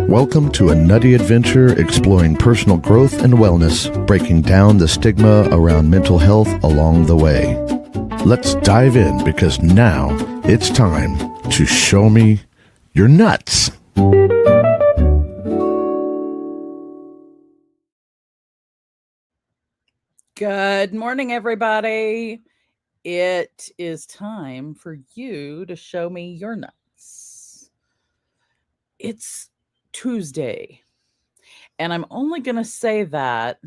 Welcome to a nutty adventure exploring personal growth and wellness, breaking down the stigma around mental health along the way. Let's dive in because now it's time to show me your nuts. Good morning, everybody. It is time for you to show me your nuts. It's Tuesday, and I'm only going to say that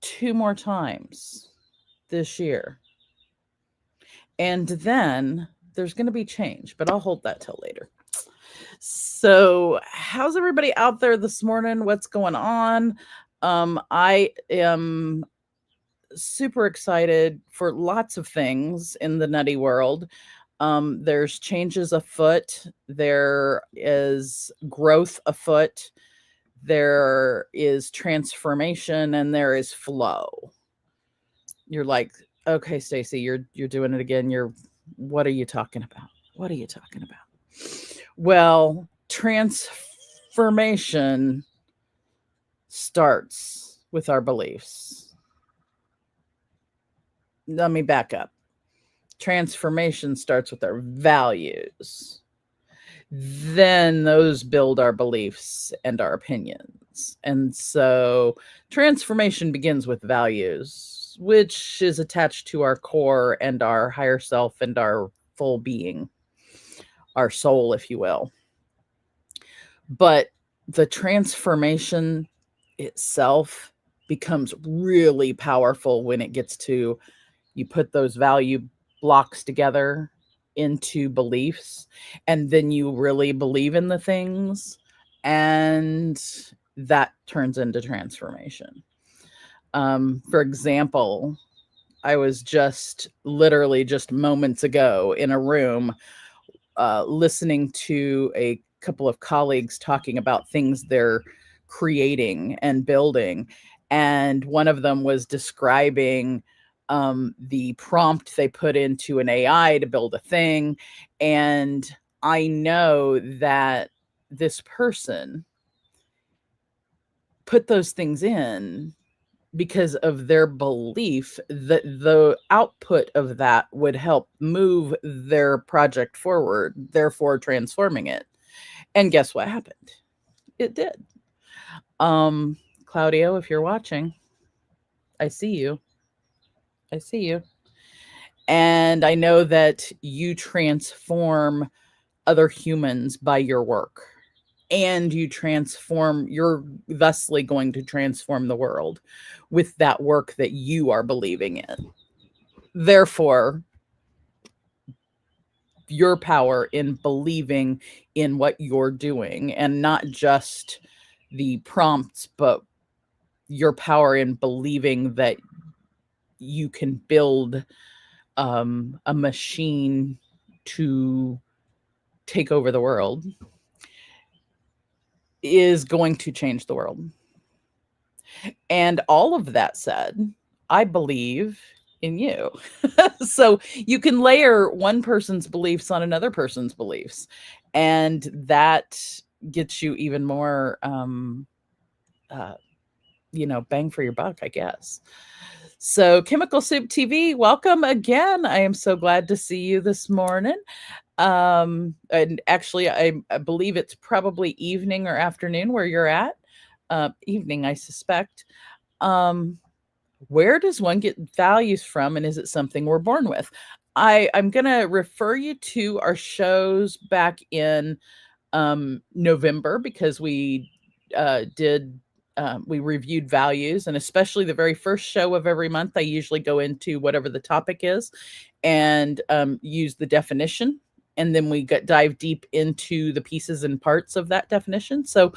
2 more times this year. And then there's going to be change, but I'll hold that till later. So, how's everybody out there this morning? What's going on? I am super excited for lots of things in the nutty world. There's changes afoot. There is growth afoot. There is transformation, and there is flow. You're like, okay, Stacy, you're doing it again. What are you talking about? What are you talking about? Well, transformation starts with our beliefs. Let me back up. Transformation starts with our values. Then those build our beliefs and our opinions. And so transformation begins with values, which is attached to our core and our higher self and our full being, our soul, if you will. But the transformation itself becomes really powerful when it gets to, you put those value blocks together into beliefs, and then you really believe in the things, and that turns into transformation. For example, I was literally just moments ago in a room listening to a couple of colleagues talking about things they're creating and building. And one of them was describing the prompt they put into an AI to build a thing. And I know that this person put those things in because of their belief that the output of that would help move their project forward, therefore transforming it. And guess what happened? It did. Claudio, if you're watching, I see you. I see you. And I know that you transform other humans by your work. And you're thusly going to transform the world with that work that you are believing in. Therefore, your power in believing in what you're doing, and not just the prompts, but your power in believing that you can build a machine to take over the world, is going to change the world. And all of that said, I believe in you. So you can layer one person's beliefs on another person's beliefs, and that gets you even more, bang for your buck, I guess. So, Chemical Soup TV, welcome again. I am so glad to see you this morning. And actually, I believe it's probably evening or afternoon where you're at. Evening, I suspect. Um, where does one get values from, and is it something we're born with? I'm going to refer you to our shows back in November because we reviewed values, and especially the very first show of every month, I usually go into whatever the topic is and use the definition. And then we dive deep into the pieces and parts of that definition. So,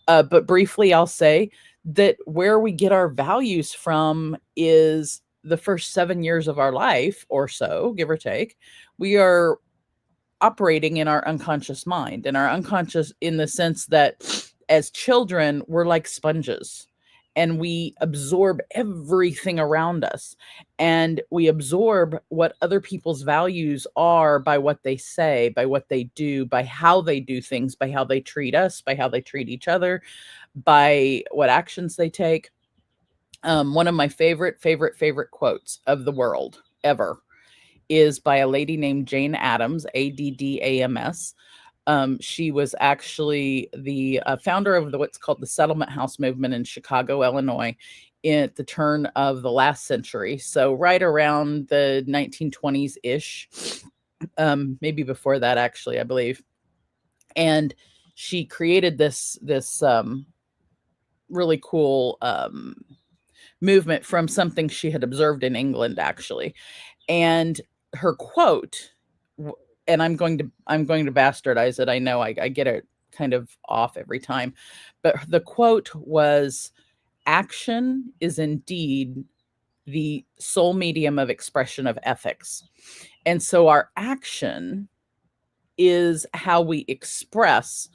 but briefly, I'll say that where we get our values from is the first 7 years of our life or so, give or take. We are operating in our unconscious mind, and our unconscious in the sense that as children we're like sponges and we absorb everything around us, and we absorb what other people's values are by what they say, by what they do, by how they do things, by how they treat us, by how they treat each other, by what actions they take. One of my favorite quotes of the world ever is by a lady named Jane Addams, Addams. She was actually the founder of what's called the Settlement House movement in Chicago, Illinois, at the turn of the last century. So right around the 1920s ish, maybe before that, actually, I believe. And she created this really cool movement from something she had observed in England, actually. And her quote, and I'm going to bastardize it. I know I get it kind of off every time, but the quote was, "Action is indeed the sole medium of expression of ethics." And so our action is how we express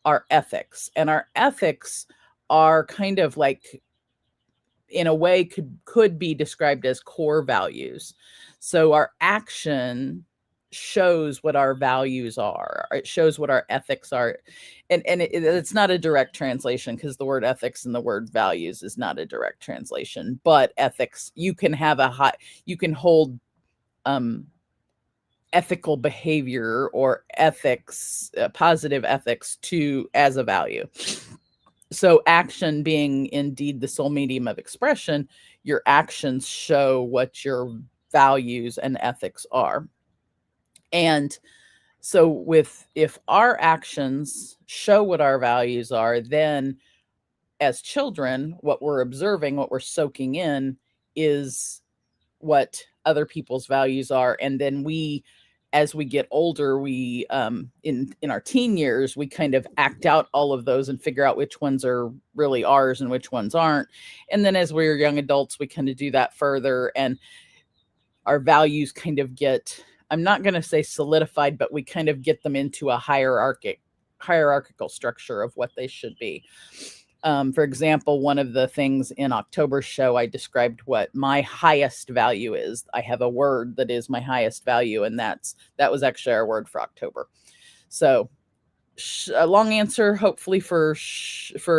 our ethics, and our ethics are kind of like, in a way, could be described as core values. So our action shows what our values are. It shows what our ethics are. And it's not a direct translation, because the word ethics and the word values is not a direct translation. But ethics, you can have you can hold ethical behavior or ethics, positive ethics, as a value. So action being indeed the sole medium of expression, your actions show what your values and ethics are. And so if our actions show what our values are, then as children, what we're observing, what we're soaking in, is what other people's values are. And then as we get older, we in our teen years, we kind of act out all of those and figure out which ones are really ours and which ones aren't. And then as we're young adults, we kind of do that further, and our values kind of get, I'm not going to say solidified, but we kind of get them into a hierarchical structure of what they should be. For example, one of the things in October's show, I described what my highest value is. I have a word that is my highest value, and that was actually our word for October. So a long answer, hopefully, for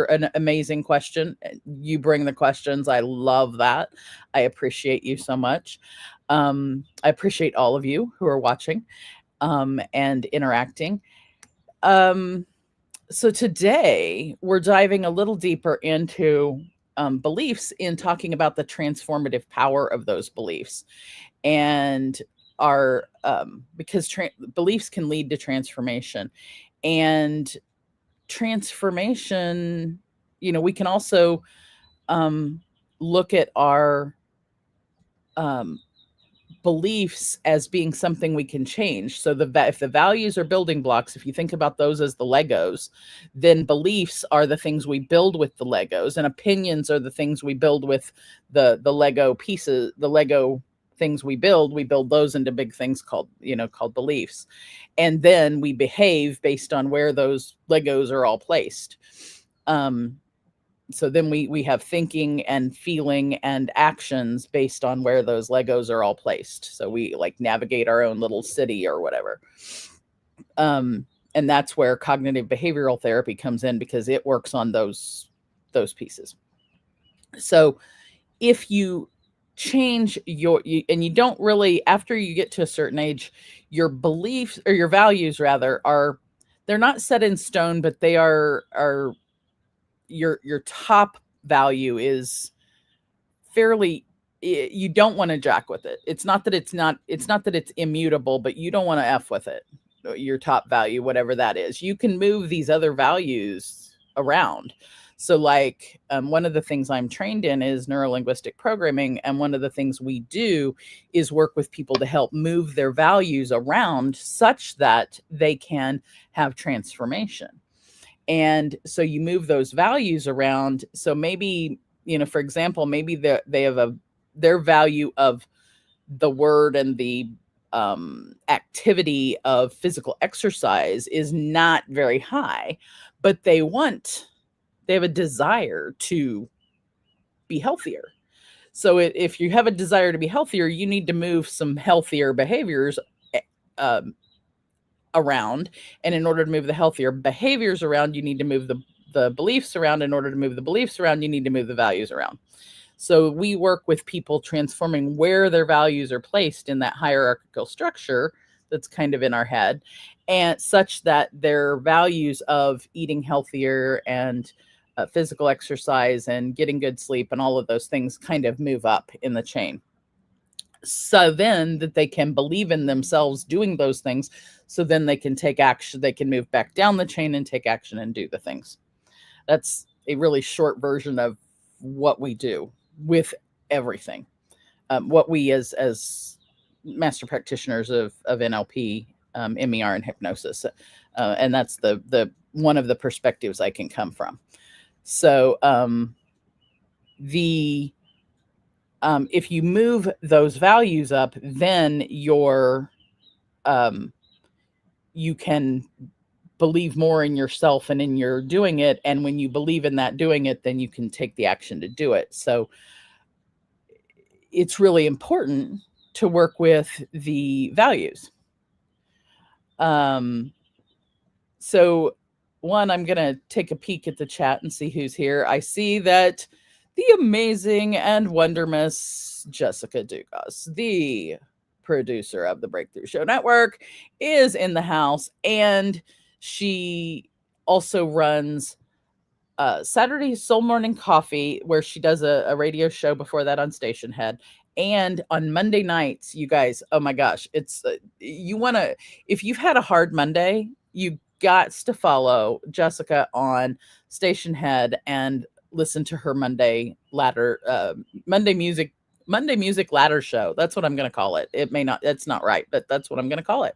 an amazing question. You bring the questions. I love that. I appreciate you so much. I appreciate all of you who are watching and interacting. So today we're diving a little deeper into beliefs, in talking about the transformative power of those beliefs, and our because beliefs can lead to transformation, and transformation, we can also look at our beliefs as being something we can change. So if the values are building blocks, if you think about those as the Legos, then beliefs are the things we build with the Legos, and opinions are the things we build with the Lego pieces, the Lego things we build those into big things called beliefs. And then we behave based on where those Legos are all placed. So then we have thinking and feeling and actions based on where those Legos are all placed. So we like navigate our own little city or whatever. And that's where cognitive behavioral therapy comes in, because it works on those pieces. So if you change and you don't really, after you get to a certain age, your beliefs or your values rather they're not set in stone, but they are your top value is fairly, you don't want to jack with it. It's not that it's immutable, but you don't want to F with it. Your top value, whatever that is, you can move these other values around. So like one of the things I'm trained in is neurolinguistic programming. And one of the things we do is work with people to help move their values around such that they can have transformation. And so you move those values around. So maybe, for example, maybe they have their value of the word and the activity of physical exercise is not very high, but they have a desire to be healthier. So if you have a desire to be healthier, you need to move some healthier behaviors around. And in order to move the healthier behaviors around, you need to move the beliefs around. In order to move the beliefs around, you need to move the values around. So we work with people transforming where their values are placed in that hierarchical structure that's kind of in our head, and such that their values of eating healthier and physical exercise and getting good sleep and all of those things kind of move up in the chain. So then that they can believe in themselves doing those things. So then they can take action. They can move back down the chain and take action and do the things. That's a really short version of what we do with everything. What we as master practitioners of NLP, MER, and hypnosis, and that's the one of the perspectives I can come from. So if you move those values up, then you can believe more in yourself and in your doing it. And when you believe in that doing it, then you can take the action to do it. So it's really important to work with the values. So one, I'm going to take a peek at the chat and see who's here. I see that the amazing and wondermous Jessica Dugas, the producer of the Breakthrough Show Network, is in the house, and she also runs Saturday Soul Morning Coffee, where she does a radio show before that on Station Head. And on Monday nights, you guys, oh my gosh, it's you want to, if you've had a hard Monday, you got to follow Jessica on Station Head and listen to her Monday music ladder show. That's what I'm going to call it. It may not, it's not right, but that's what I'm going to call it.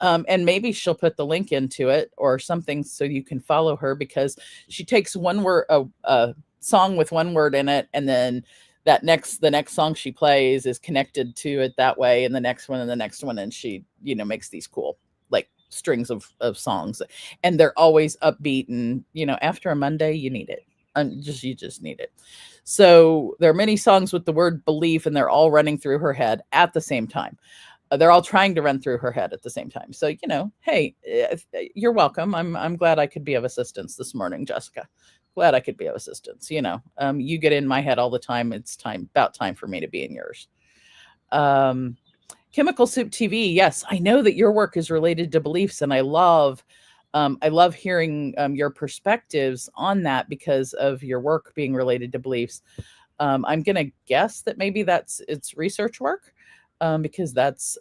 And maybe she'll put the link into it or something so you can follow her, because she takes one word, a song with one word in it, and then the next song she plays is connected to it that way, and the next one and the next one, and she makes these cool like strings of songs, and they're always upbeat, and after a Monday you need it. You just need it. So there are many songs with the word belief, and they're all running through her head at the same time. They're all trying to run through her head at the same time. So, hey, you're welcome. I'm glad I could be of assistance this morning, Jessica. Glad I could be of assistance. You get in my head all the time. It's about time for me to be in yours. Chemical Soup TV. Yes, I know that your work is related to beliefs, and I love hearing your perspectives on that because of your work being related to beliefs. I'm going to guess that maybe it's research work, because that's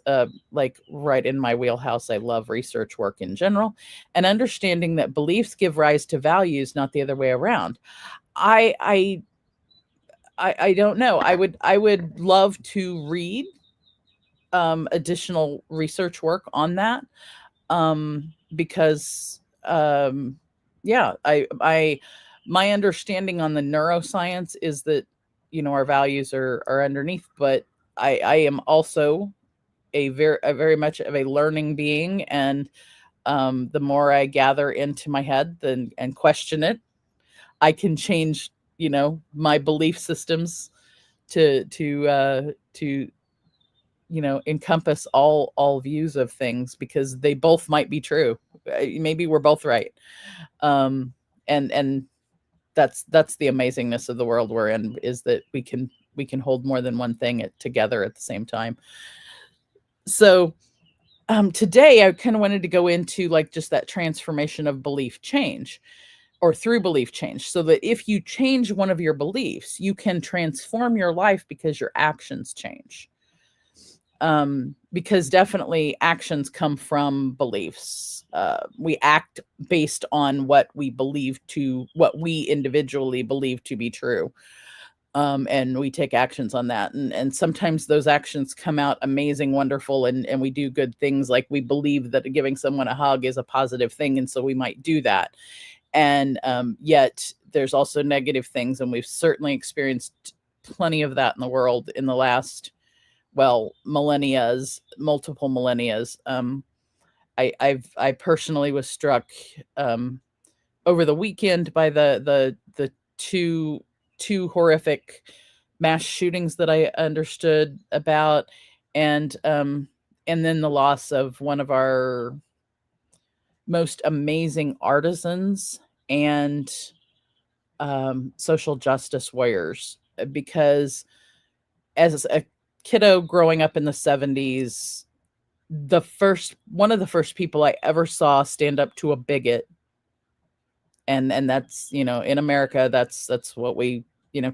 like right in my wheelhouse. I love research work in general, and understanding that beliefs give rise to values, not the other way around. I don't know. I would love to read additional research work on that. Because my understanding on the neuroscience is that our values are underneath, but I am also a very much of a learning being, and the more I gather into my head and question it, I can change my belief systems to encompass all views of things, because they both might be true. Maybe we're both right. And that's the amazingness of the world we're in, is that we can can hold more than one thing together at the same time. So today I kind of wanted to go into like just that transformation of belief change, or through belief change, so that if you change one of your beliefs, you can transform your life because your actions change. Because definitely actions come from beliefs. We act based on what we individually believe to be true. And we take actions on that. And sometimes those actions come out amazing, wonderful, and we do good things. Like we believe that giving someone a hug is a positive thing. And so we might do that. And yet there's also negative things. And we've certainly experienced plenty of that in the world in the last, multiple millennias. I personally was struck over the weekend by the two horrific mass shootings that I understood about, and then the loss of one of our most amazing artisans and social justice warriors. Because as a kiddo growing up in the 70s, one of the first people I ever saw stand up to a bigot, and that's, in America, that's what we,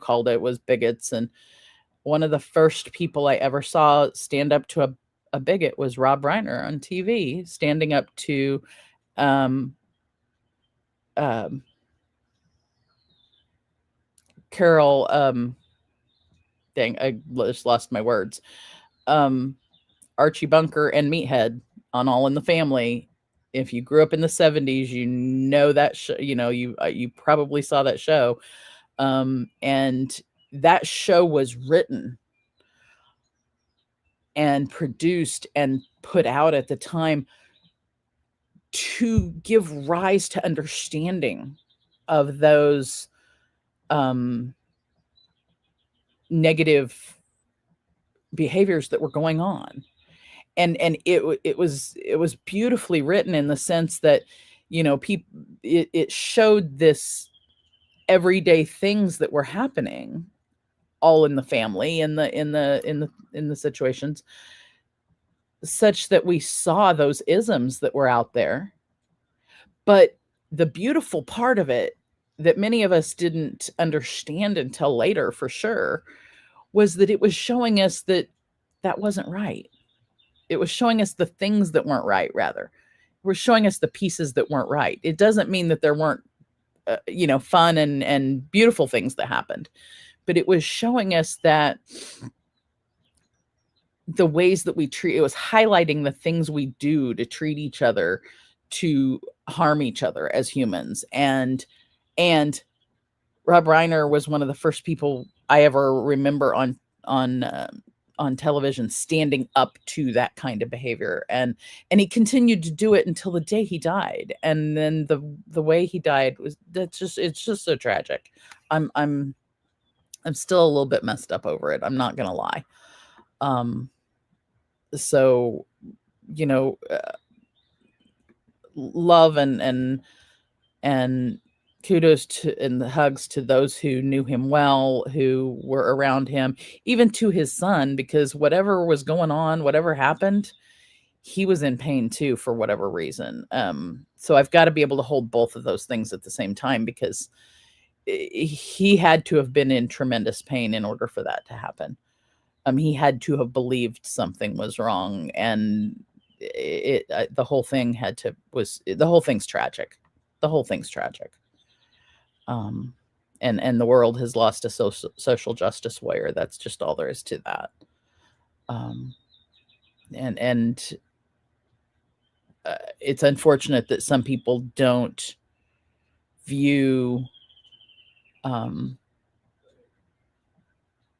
called it, was bigots. And one of the first people I ever saw stand up to a bigot was Rob Reiner on TV, standing up to Carol, dang, I just lost my words. Archie Bunker and Meathead on All in the Family. If you grew up in the 70s, you know that you probably saw that show. And that show was written and produced and put out at the time to give rise to understanding of those negative behaviors that were going on. And it was beautifully written in the sense that, it showed this everyday things that were happening all in the family, in the situations, such that we saw those isms that were out there. But the beautiful part of it that many of us didn't understand until later, for sure, was that it was showing us that wasn't right. It was showing us the things that weren't right, rather. It was showing us the pieces that weren't right. It doesn't mean that there weren't, fun and beautiful things that happened, but it was showing us that the ways that it was highlighting the things we do to treat each other, to harm each other as humans. And Rob Reiner was one of the first people I ever remember on television standing up to that kind of behavior. And he continued to do it until the day he died. And then the way he died it's just so tragic. I'm still a little bit messed up over it. I'm not going to lie. So, love and kudos to, and the hugs to those who knew him well, who were around him, even to his son, because whatever was going on, whatever happened, he was in pain too, for whatever reason. So I've got to be able to hold both of those things at the same time, because he had to have been in tremendous pain in order for that to happen. He had to have believed something was wrong, and the whole thing the whole thing's tragic. The whole thing's tragic. And the world has lost a social justice warrior. That's just all there is to that. And it's unfortunate that some people don't view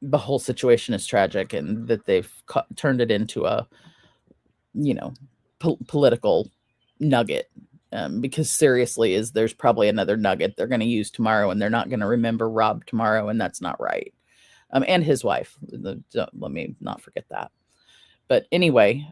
the whole situation as tragic, and that they've turned it into a, political nugget. Because seriously, there's probably another nugget they're going to use tomorrow, and they're not going to remember Rob tomorrow, and that's not right. And his wife. Let me not forget that. But anyway,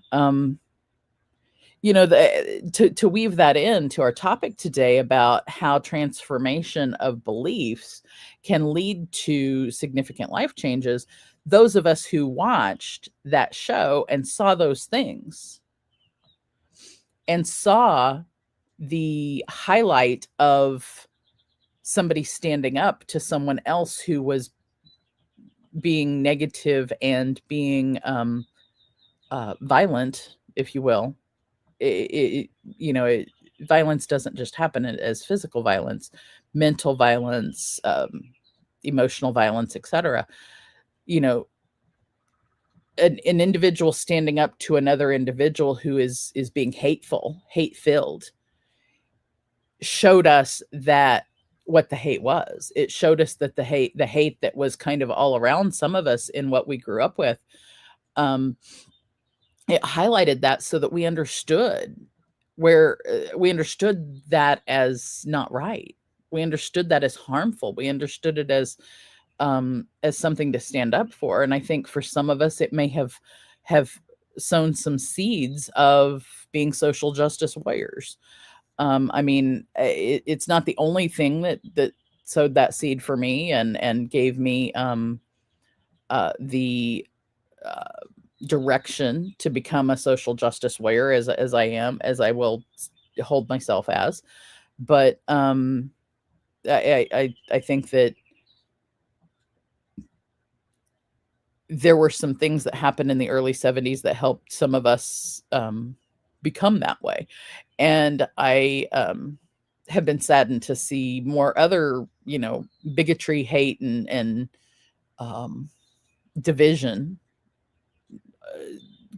To weave that into our topic today about how transformation of beliefs can lead to significant life changes, those of us who watched that show and saw those things and saw the highlight of somebody standing up to someone else who was being negative and being violent, if you will. It, Violence doesn't just happen as physical violence, mental violence, emotional violence, etc. You know, an individual standing up to another individual who is being hateful, hate filled, showed us that what the hate was. It showed us that the hate that was kind of all around some of us in what we grew up with. Um, it highlighted that so that we understood we understood that as not right. We understood that as harmful. We understood it as something to stand up for. And I think for some of us, it may have sown some seeds of being social justice warriors. I mean, it's not the only thing that sowed that seed for me and gave me the uh, direction to become a social justice warrior as I am, as I will hold myself as. But I think that there were some things that happened in the early 70s that helped some of us become that way. And I have been saddened to see more other, bigotry, hate, and um, division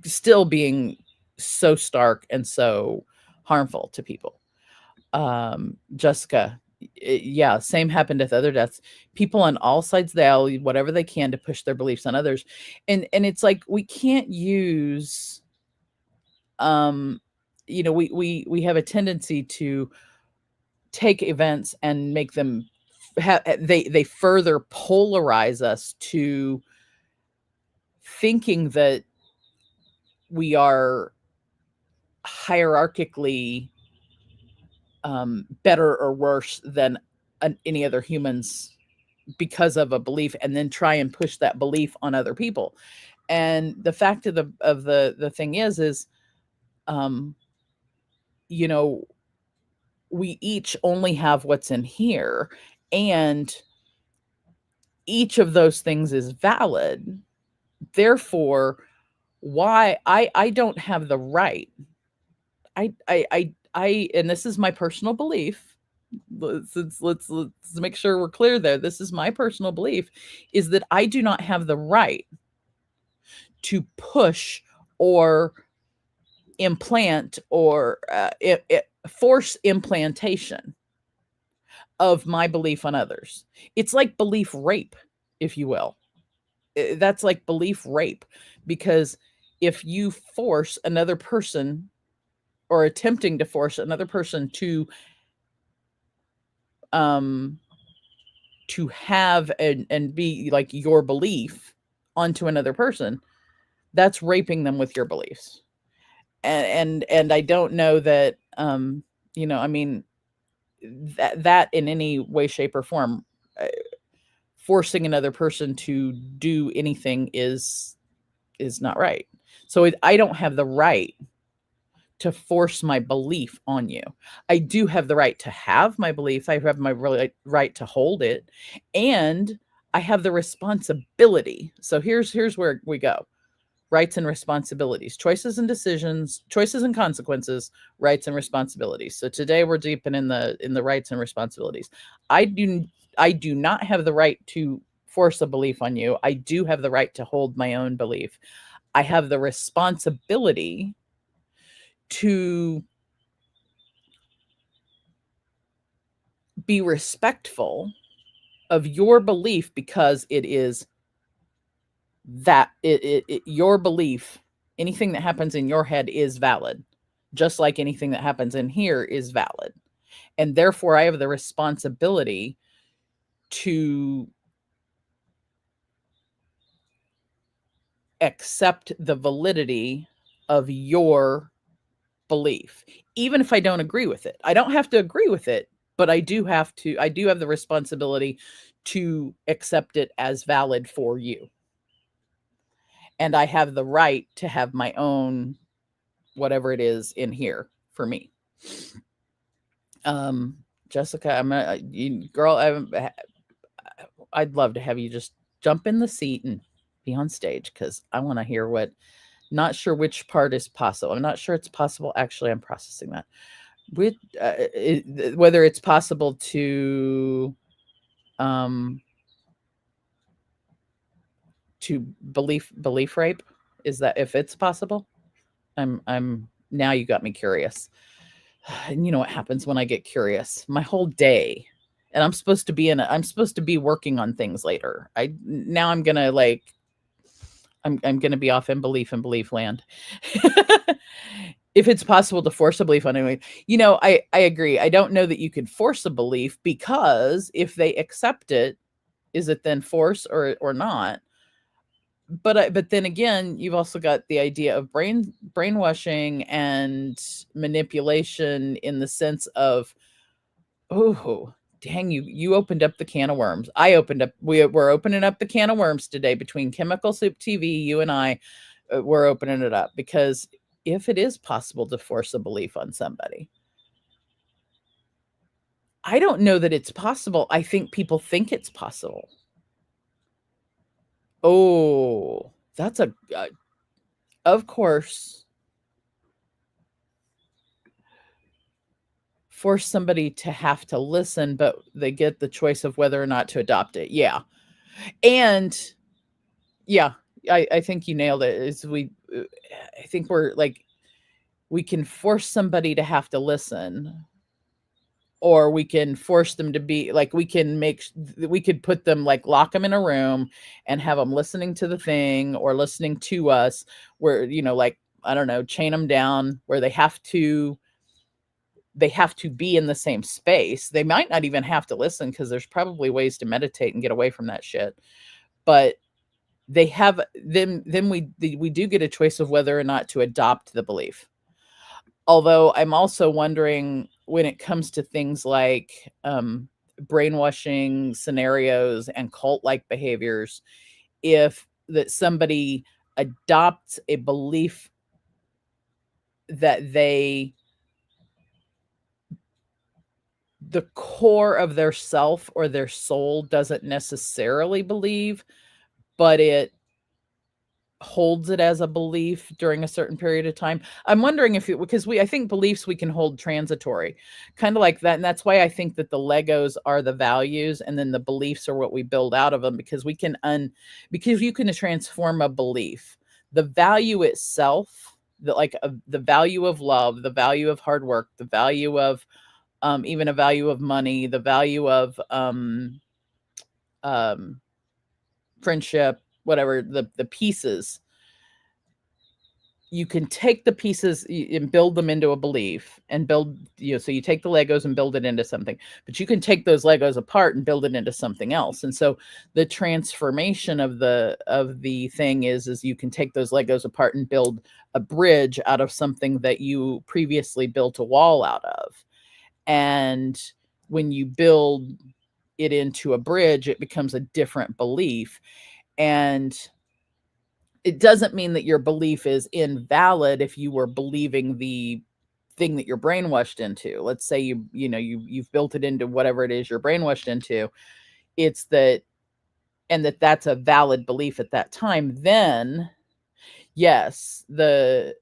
still being so stark and so harmful to people. Jessica, yeah, same happened with other deaths. People on all sides of the aisle, whatever they can to push their beliefs on others. And it's like we can't use we have a tendency to take events and make them they further polarize us to thinking that we are hierarchically better or worse than any other humans because of a belief, and then try and push that belief on other people. And the fact of the thing is um you know we each only have what's in here, and each of those things is valid. Therefore, why I don't have the right. And this is my personal belief. Let's make sure we're clear there. This is my personal belief, is that I do not have the right to push or implant or force implantation of my belief on others. It's like belief rape, if you will. That's like belief rape, because if you force another person, or attempting to force another person um to have and be like your belief onto another person, that's raping them with your beliefs. And I don't know that I mean, that in any way, shape, or form, forcing another person to do anything is not right. So I don't have the right to force my belief on you. I do have the right to have my belief. I have my right to hold it, and I have the responsibility. So here's where we go. Rights and responsibilities, choices and decisions, choices and consequences, rights and responsibilities. So today we're deeping in the rights and responsibilities. I do not have the right to force a belief on you. I do have the right to hold my own belief. I have the responsibility to be respectful of your belief, because it is that your belief. Anything that happens in your head is valid, just like anything that happens in here is valid. And therefore, I have the responsibility to accept the validity of your belief, even if I don't agree with it. I don't have to agree with it, but I do have the responsibility to accept it as valid for you. And I have the right to have my own whatever it is in here for me. Jessica, girl, I'd love to have you just jump in the seat and be on stage, because I want to hear what. Not sure which part is possible. I'm not sure it's possible. Actually, I'm processing that. Whether it's possible to belief rape, is that if it's possible? I'm now you got me curious. And you know what happens when I get curious? My whole day, and I'm supposed to be working on things later. I'm gonna I'm gonna be off in belief land. If it's possible to force a belief on anyone, I agree. I don't know that you could force a belief, because if they accept it, is it then force or not? But then again, you've also got the idea of brainwashing and manipulation, in the sense of, oh, dang, you opened up the can of worms. We're opening up the can of worms today between Chemical Soup TV. You and I, we're opening it up, because if it is possible to force a belief on somebody, I don't know that it's possible. I think people think it's possible. Oh, that's of course, force somebody to have to listen, but they get the choice of whether or not to adopt it. Yeah. And yeah, I think you nailed it. I think we can force somebody to have to listen, or we can force them to be like, we could put them, like, lock them in a room and have them listening to the thing, or listening to us, where, like, I don't know, chain them down where they have to be in the same space. They might not even have to listen, because there's probably ways to meditate and get away from that shit. But they have then we do get a choice of whether or not to adopt the belief. Although I'm also wondering, when it comes to things like brainwashing scenarios and cult-like behaviors, if that somebody adopts a belief that the core of their self or their soul doesn't necessarily believe, but it holds it as a belief during a certain period of time. I'm wondering because I think beliefs we can hold transitory, kind of like that. And that's why I think that the Legos are the values, and then the beliefs are what we build out of them, because because you can transform a belief. The value itself, the value of love, the value of hard work, the value of even a value of money, the value of friendship, whatever, the pieces. You can take the pieces and build them into a belief, and build, so you take the Legos and build it into something, but you can take those Legos apart and build it into something else. And so the transformation of the thing is you can take those Legos apart and build a bridge out of something that you previously built a wall out of. And when you build it into a bridge, it becomes a different belief. And it doesn't mean that your belief is invalid if you were believing the thing that you're brainwashed into. Let's say you've built it into whatever it is you're brainwashed into. It's that, and that's a valid belief at that time. Then yes, the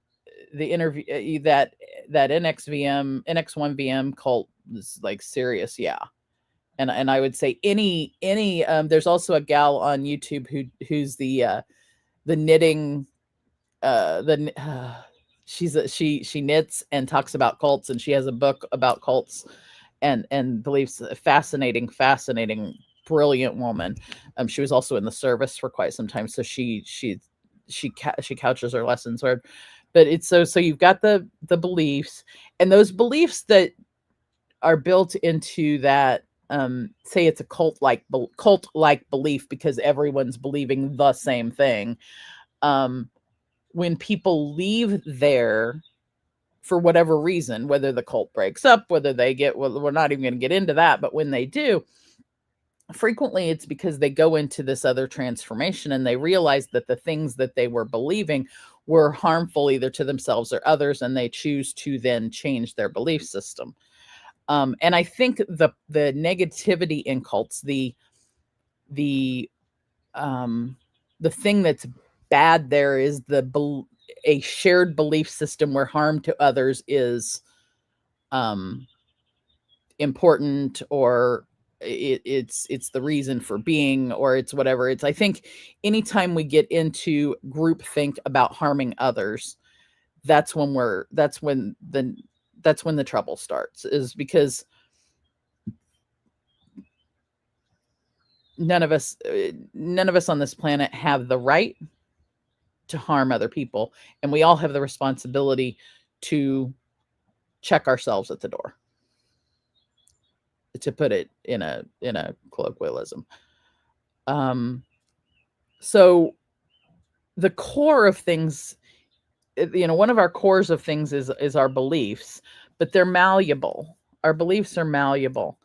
interview that NX1 VM cult is like serious. Yeah. And I would say any there's also a gal on YouTube who's the knitting she knits and talks about cults, and she has a book about cults and beliefs. Fascinating, brilliant woman. She was also in the service for quite some time, so she couches her lessons. But it's so you've got the beliefs, and those beliefs that are built into that, say it's a cult-like belief, because everyone's believing the same thing. When people leave there, for whatever reason, whether the cult breaks up, whether they get, well, we're not even going to get into that, but when they do, frequently it's because they go into this other transformation and they realize that the things that they were believing were harmful either to themselves or others, and they choose to then change their belief system. And I think the negativity in cults, the thing that's bad there is a shared belief system where harm to others is important, or it's the reason for being, or it's whatever. It's, I think anytime we get into groupthink about harming others, that's when the trouble starts, is because none of us on this planet have the right to harm other people, and we all have the responsibility to check ourselves at the door, to put it in a colloquialism. So the core of things, one of our cores of things is our beliefs, but they're malleable. Our beliefs are malleable,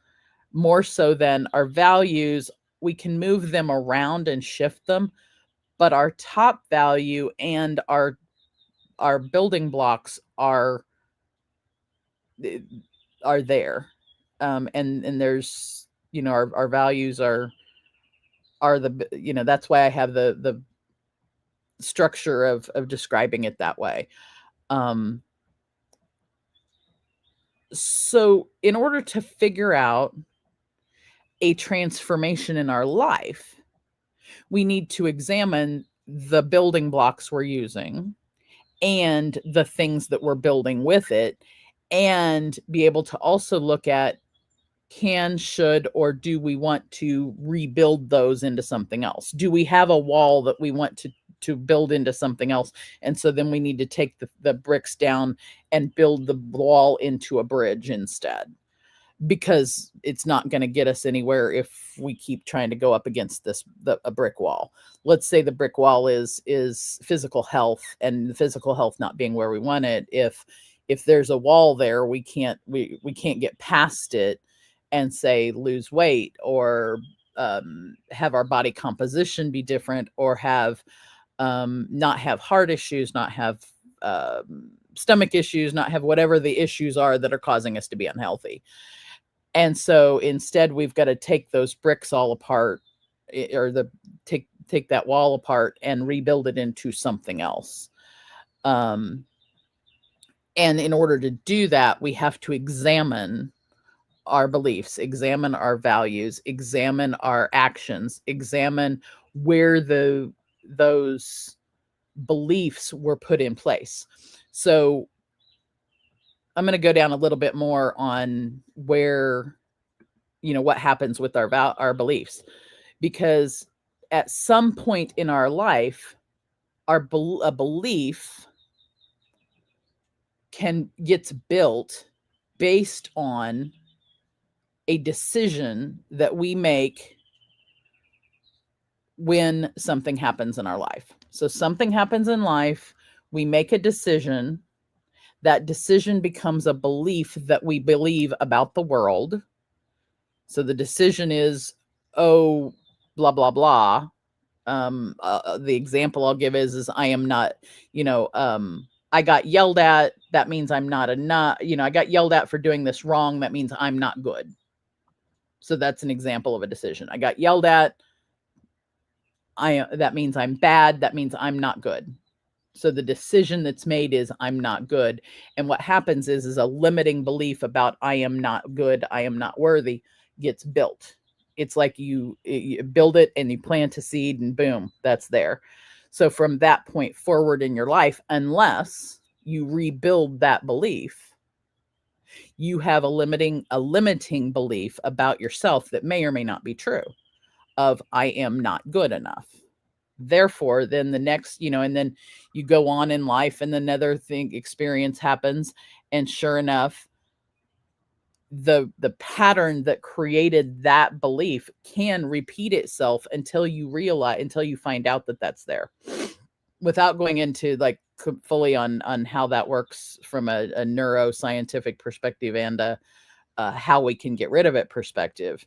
more so than our values. We can move them around and shift them, but our top value and our building blocks are there. And there's, our values are the, that's why I have the structure of describing it that way. So in order to figure out a transformation in our life, we need to examine the building blocks we're using and the things that we're building with it, and be able to also look at, should, or do we want to rebuild those into something else? Do we have a wall that we want to build into something else? And so then we need to take the bricks down and build the wall into a bridge instead, because it's not going to get us anywhere if we keep trying to go up against a brick wall. Let's say the brick wall is physical health, and the physical health not being where we want it. If there's a wall there, we can't get past it and say lose weight, or have our body composition be different, or have not have heart issues, not have stomach issues, not have whatever the issues are that are causing us to be unhealthy. And so instead, we've got to take those bricks all apart, or take that wall apart and rebuild it into something else. And in order to do that, we have to examine our beliefs, examine our values, examine our actions, examine where those beliefs were put in place. So I'm going to go down a little bit more on where, what happens with our beliefs, because at some point in our life, a belief gets built based on a decision that we make when something happens in our life. So something happens in life, we make a decision. That decision becomes a belief that we believe about the world. So the decision is, oh, blah, blah, blah. The example I'll give is I am not, I got yelled at. That means I'm not enough. I got yelled at for doing this wrong. That means I'm not good. So that's an example of a decision. I got yelled at. That means I'm bad. That means I'm not good. So the decision that's made is I'm not good. And what happens is a limiting belief about I am not good, I am not worthy, gets built. It's like you build it and you plant a seed and boom, that's there. So from that point forward in your life, unless you rebuild that belief, you have a limiting belief about yourself that may or may not be true, of I am not good enough. Therefore, then the next, and then you go on in life and another experience happens. And sure enough, the pattern that created that belief can repeat itself until you find out that that's there. without going into like fully on how that works from a neuroscientific perspective and how we can get rid of it perspective,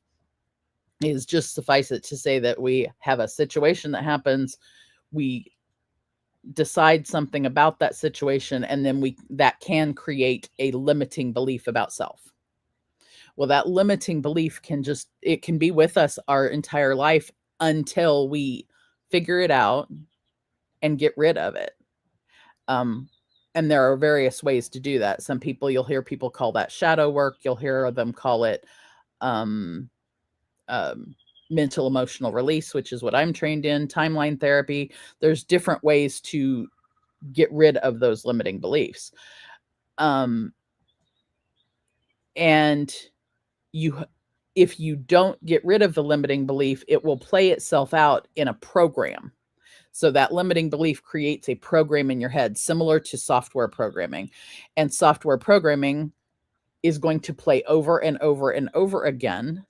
is just suffice it to say that we have a situation that happens, we decide something about that situation, and then that can create a limiting belief about self. Well, that limiting belief it can be with us our entire life until we figure it out and get rid of it. And there are various ways to do that. Some people, you'll hear people call that shadow work. You'll hear them call it mental emotional release, which is what I'm trained in, timeline therapy. There's different ways to get rid of those limiting beliefs. And if you don't get rid of the limiting belief, it will play itself out in a program. So that limiting belief creates a program in your head, similar to software programming. And software programming is going to play over and over and over again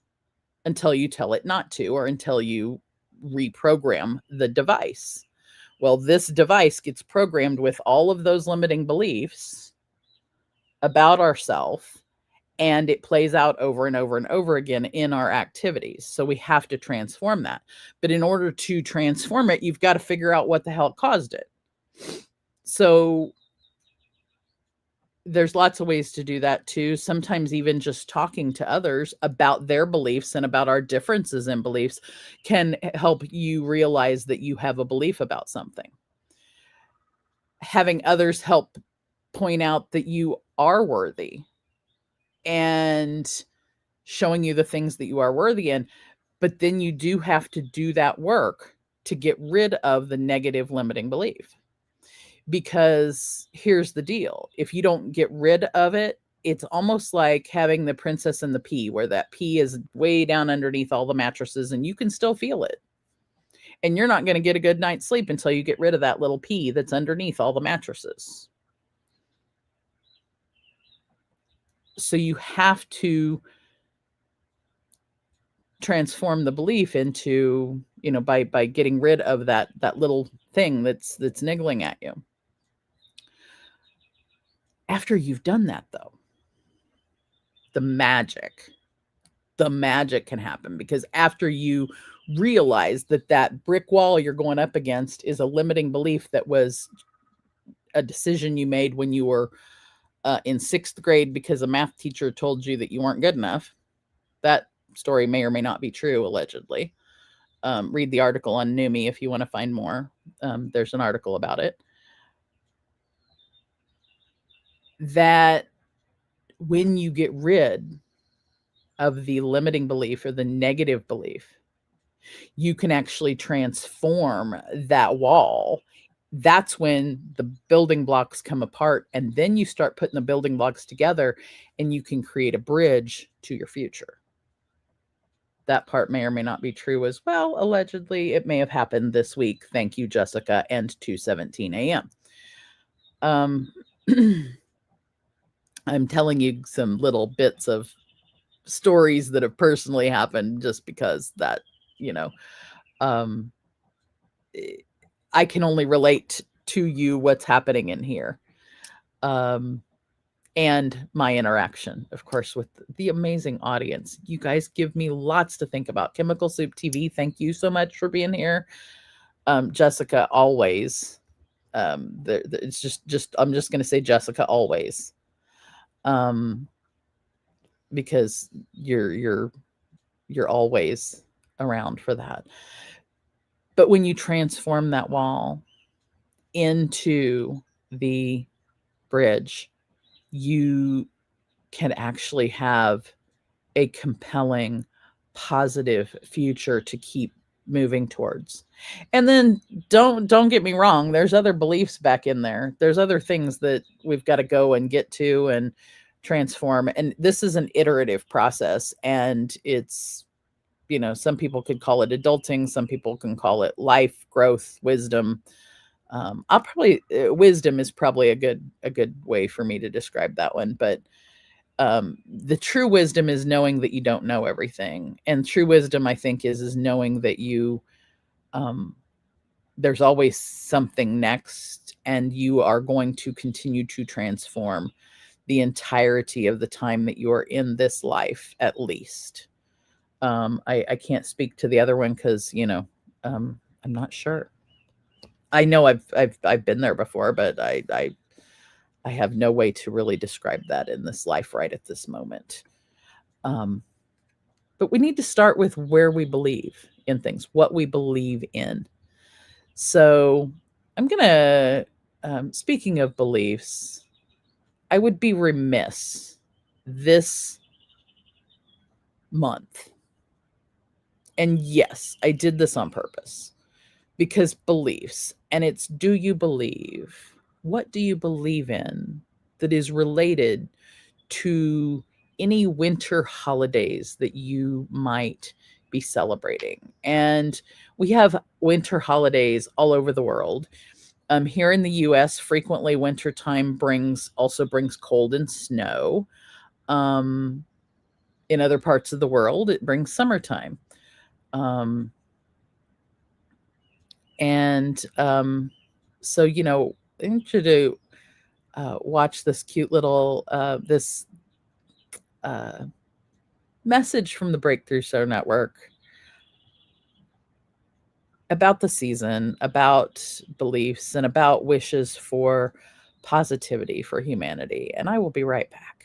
until you tell it not to, or until you reprogram the device. Well, this device gets programmed with all of those limiting beliefs about ourselves, and it plays out over and over and over again in our activities. So we have to transform that. But in order to transform it, you've got to figure out what the hell caused it. So there's lots of ways to do that too. Sometimes even just talking to others about their beliefs and about our differences in beliefs can help you realize that you have a belief about something. Having others help point out that you are worthy and showing you the things that you are worthy in. But then you do have to do that work to get rid of the negative limiting belief. Because here's the deal. If you don't get rid of it, it's almost like having the princess and the pea, where that pea is way down underneath all the mattresses and you can still feel it. And you're not going to get a good night's sleep until you get rid of that little pea that's underneath all the mattresses. So you have to transform the belief into, by getting rid of that little thing that's niggling at you. After you've done that, though, the magic can happen, because after you realize that brick wall you're going up against is a limiting belief that was a decision you made when you were in 6th grade because a math teacher told you that you weren't good enough. That story may or may not be true, allegedly. Read the article on Numi if you want to find more. There's an article about it. That when you get rid of the limiting belief or the negative belief, you can actually transform that wall. That's when the building blocks come apart, and then you start putting the building blocks together and you can create a bridge to your future. That part may or may not be true as well. Allegedly, it may have happened this week. Thank you, Jessica, and 2:17 a.m. I'm telling you some little bits of stories that have personally happened just because that, I can only relate to you what's happening in here. And my interaction, of course, with the amazing audience. You guys give me lots to think about. Chemical Soup TV, thank you so much for being here. Jessica, always. It's just I'm just going to say Jessica, always. Because you're always around for that. But when you transform that wall into the bridge, you can actually have a compelling, positive future to keep moving towards. And then don't get me wrong, there's other beliefs back in there. There's other things that we've got to go and get to and transform. And this is an iterative process, and it's, some people could call it adulting, some people can call it life, growth, wisdom. Wisdom is probably a good way for me to describe that one. But the true wisdom is knowing that you don't know everything. And true wisdom, I think, is knowing that you there's always something next, and you are going to continue to transform the entirety of the time that you're in this life, at least. I can't speak to the other one because, I'm not sure. I know I've been there before, but I have no way to really describe that in this life right at this moment. Um, but we need to start with where we believe in things, what we believe in. So I'm gonna, speaking of beliefs, I would be remiss this month. And yes, I did this on purpose because beliefs, and it's do you believe? What do you believe in that is related to any winter holidays that you might be celebrating? And we have winter holidays all over the world. Here in the US, frequently wintertime also brings cold and snow. Um, in other parts of the world, it brings summertime. Um, and so, I want you to watch this cute little this uh, message from the Breakthrough Show Network about the season, about beliefs, and about wishes for positivity for humanity. And I will be right back.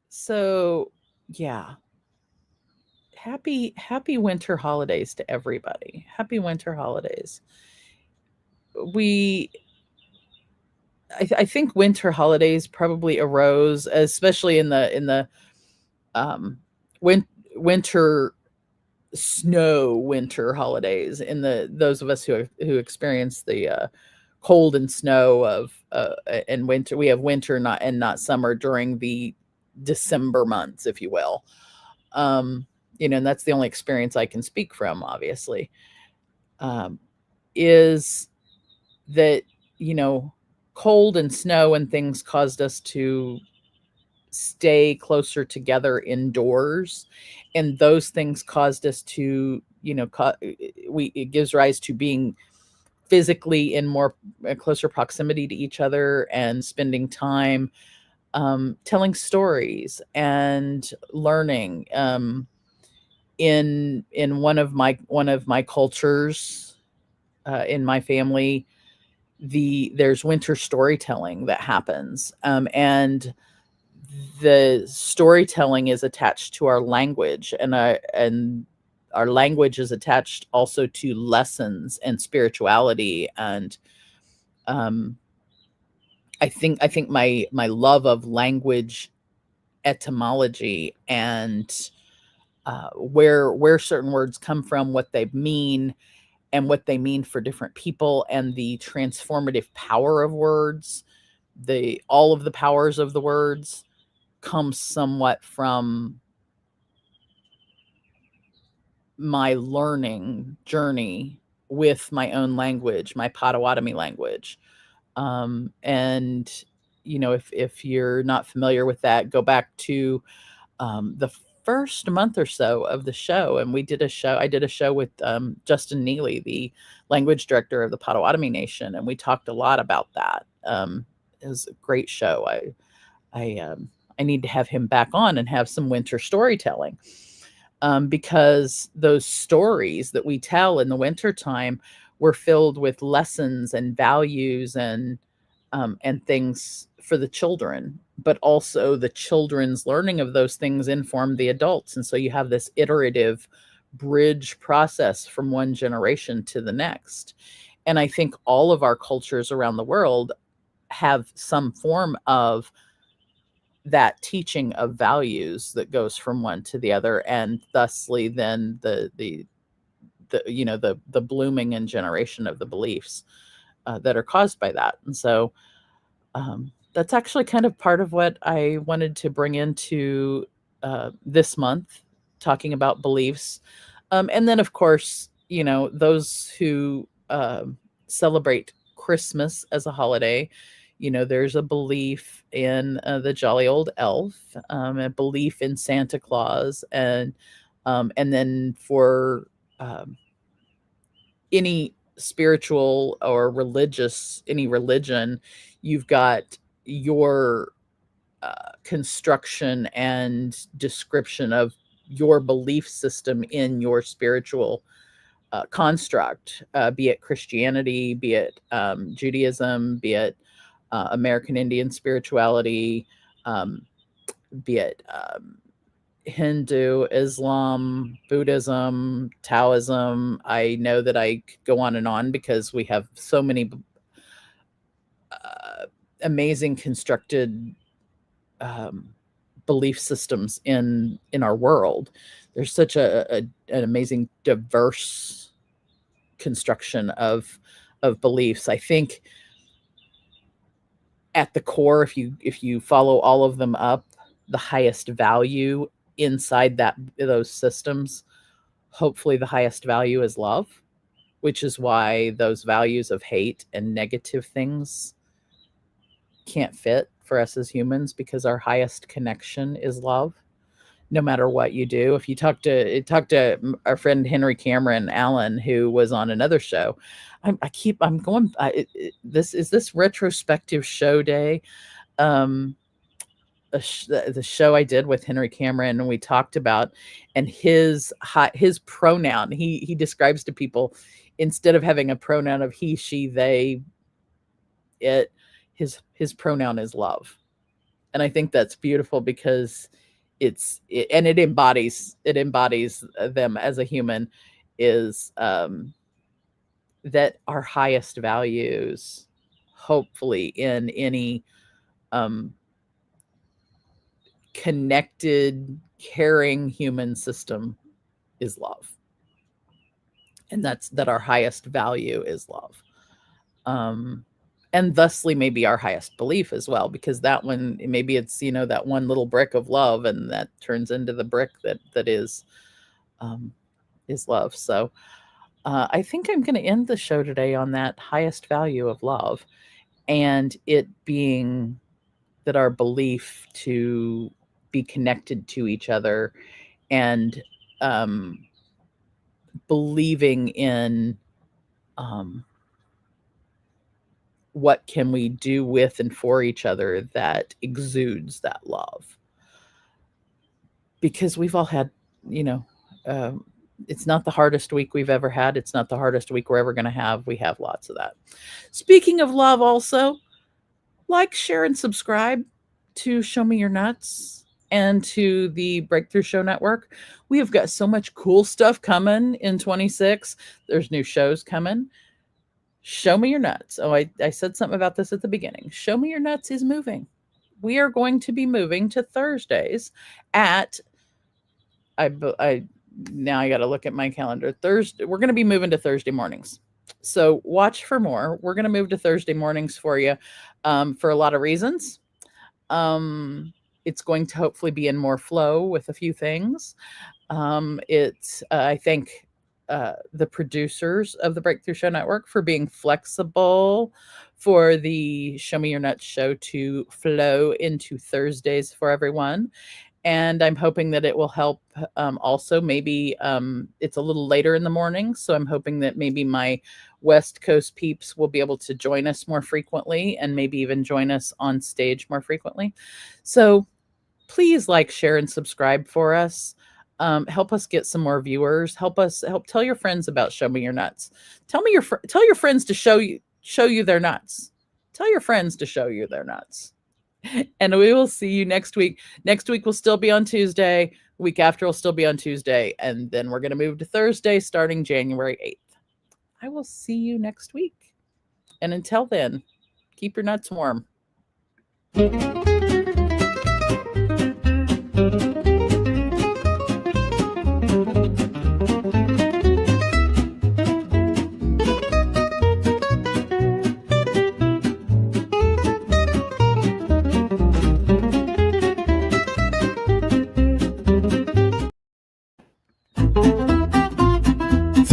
So, yeah, happy winter holidays to everybody. Happy winter holidays. We I think winter holidays probably arose, especially in the um, win, winter snow winter holidays, in the those of us who experience the cold and snow of and winter. We have winter, not summer, during the December months, if you will. Um, and that's the only experience I can speak from, obviously. Um, is that, you know, cold and snow and things caused us to stay closer together indoors, and those things caused us to, it gives rise to being physically in more closer proximity to each other and spending time telling stories and learning. In one of my cultures, in my family, there's winter storytelling that happens, and the storytelling is attached to our language, and our language is attached also to lessons and spirituality. And um, I think my love of language etymology, and where certain words come from, what they mean, and what they mean for different people, and the transformative power of words, the all of the powers of the words, comes somewhat from my learning journey with my own language, my Potawatomi language. And if you're not familiar with that, go back to the first month or so of the show, and we did a show. I did a show with Justin Neely, the language director of the Potawatomi Nation, and we talked a lot about that. It was a great show. I need to have him back on and have some winter storytelling, because those stories that we tell in the wintertime were filled with lessons and values and things for the children, but also the children's learning of those things informed the adults. And so you have this iterative bridge process from one generation to the next. And I think all of our cultures around the world have some form of that teaching of values that goes from one to the other, and thusly then the blooming and generation of the beliefs that are caused by that. And so that's actually kind of part of what I wanted to bring into this month, talking about beliefs. And then, of course, those who celebrate Christmas as a holiday, there's a belief in the jolly old elf, a belief in Santa Claus, and then for any spiritual or any religion, you've got your construction and description of your belief system in your spiritual construct, be it Christianity, be it Judaism, be it American Indian spirituality, be it Hindu, Islam, Buddhism, Taoism. I know that I could go on and on because we have so many amazing constructed belief systems in our world. There's such an amazing diverse construction of beliefs. I think at the core, if you follow all of them up, the highest value inside those systems, hopefully the highest value is love, which is why those values of hate and negative things can't fit for us as humans, because our highest connection is love. No matter what you do, if you talk to our friend Henry Cameron Allen, who was on another show, I'm going. This retrospective show day. The show I did with Henry Cameron, and we talked about, and his pronoun. He describes to people, instead of having a pronoun of he, she, they, it, his pronoun is love. And I think that's beautiful because it embodies them as a human, is that our highest values, hopefully in any connected, caring human system, is love. And that our highest value is love. And thusly maybe our highest belief as well, because that one, maybe it's, that one little brick of love, and that turns into the brick that is love. So I think I'm going to end the show today on that highest value of love, and it being that our belief to be connected to each other, and believing in what can we do with and for each other that exudes that love. Because we've all had, it's not the hardest week we've ever had. It's not the hardest week we're ever going to have. We have lots of that. Speaking of love, also, like, share, and subscribe to Show Me Your Nuts and to the Breakthrough Show Network. We have got so much cool stuff coming in 26. There's new shows coming. Show Me Your Nuts. Oh, I said something about this at the beginning. Show Me Your Nuts is moving. We are going to be moving to Thursdays at, now I got to look at my calendar. Thursday, we're going to be moving to Thursday mornings. So watch for more. We're going to move to Thursday mornings for you for a lot of reasons. It's going to hopefully be in more flow with a few things. I think the producers of the Breakthrough Show Network for being flexible for the Show Me Your Nuts show to flow into Thursdays for everyone. And I'm hoping that it will help. Also, maybe it's a little later in the morning, so I'm hoping that maybe my West Coast peeps will be able to join us more frequently, and maybe even join us on stage more frequently. So please like, share, and subscribe for us. Help us get some more viewers. Help tell your friends about Show Me Your Nuts. Tell your friends to show you their nuts. Tell your friends to show you their nuts. And we will see you next week. Next week will still be on Tuesday. The week after will still be on Tuesday. And then we're going to move to Thursday starting January 8th. I will see you next week. And until then, keep your nuts warm.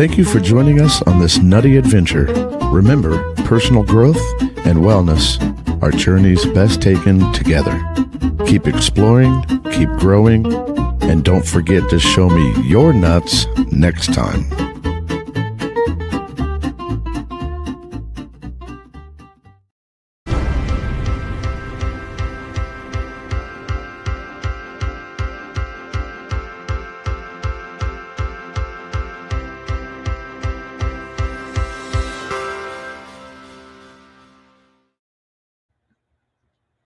Thank you for joining us on this nutty adventure. Remember, personal growth and wellness are journeys best taken together. Keep exploring, keep growing, and don't forget to show me your nuts next time.